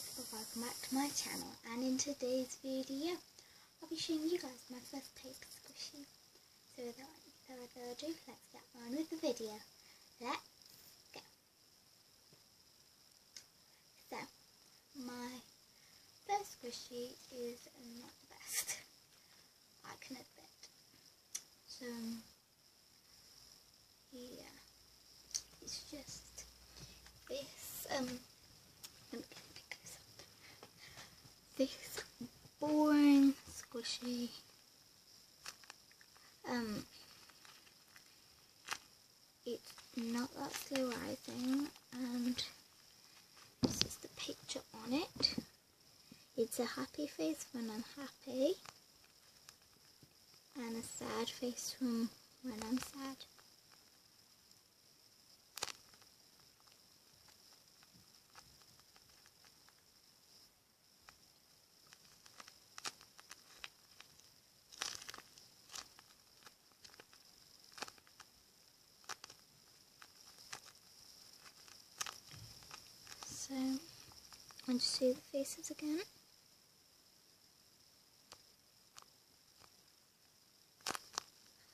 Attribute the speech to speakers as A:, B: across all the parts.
A: guys, welcome back to my channel, and in today's video I'll be showing you guys my first paper squishy. So without any further ado, let's get on with the video. Let's go. So my first squishy is not the best, I can admit. So yeah, it's just this let me pick this up. This boring squishy it's not that slow rising, and this is the picture on it. It's a happy face when I'm happy, and a sad face from when I'm sad. So, I'll just see the faces again.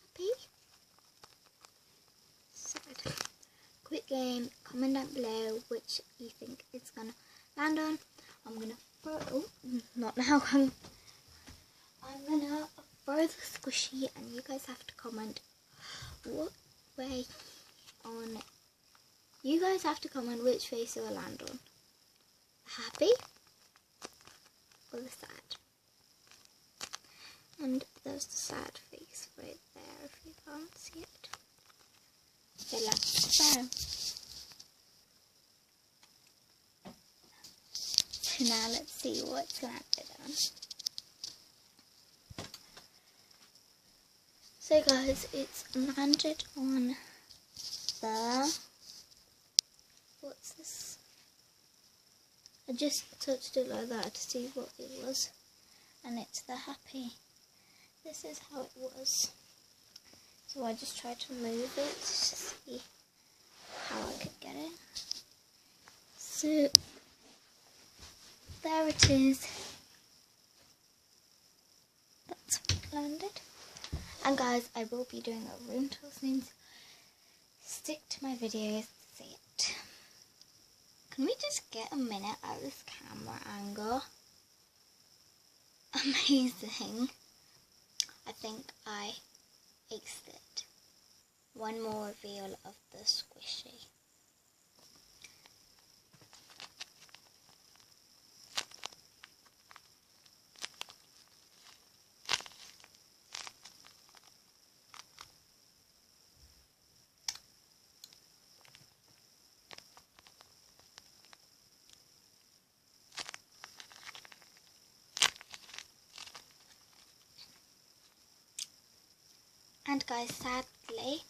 A: Happy, sad. Quick game, comment down below which you think it's gonna land on. I'm gonna throw, oh, not now, I'm gonna throw the squishy and you guys have to comment what way on, you guys have to comment which face it will land on. Happy or the sad? And there's the sad face right there if you can't see it. So let's go. So now let's see what's landed on. So guys, it's landed on the, what's this? I just touched it like that to see what it was, and it's the happy. This is how it was. So I just tried to move it to see how I could get it. So there it is. That's what landed. And guys, I will be doing a room tour soon. Stick to my videos to see it. Can we just get a minute at this camera angle? Amazing. I think I aced it. One more reveal of the squishy. And guys, sadly,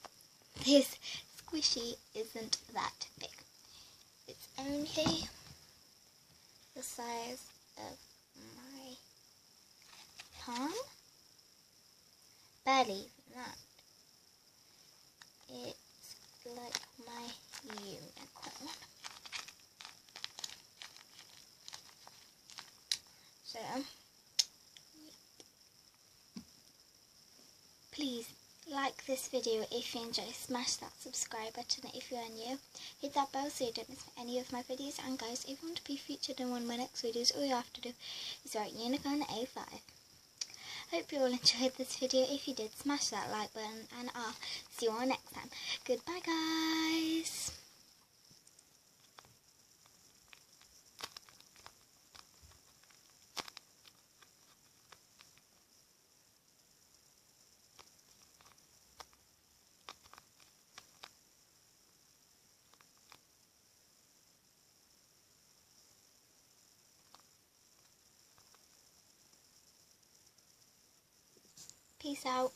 A: this squishy isn't that big. It's only the size of my palm. Barely even that. It's like my unicorn. So, please like this video if you enjoy, smash that subscribe button if you are new, hit that bell so you don't miss any of my videos, and guys, if you want to be featured in one of my next videos, all you have to do is write Unicorn A5. Hope you all enjoyed this video. If you did, smash that like button, and I'll see you all next time. Goodbye guys. Peace out.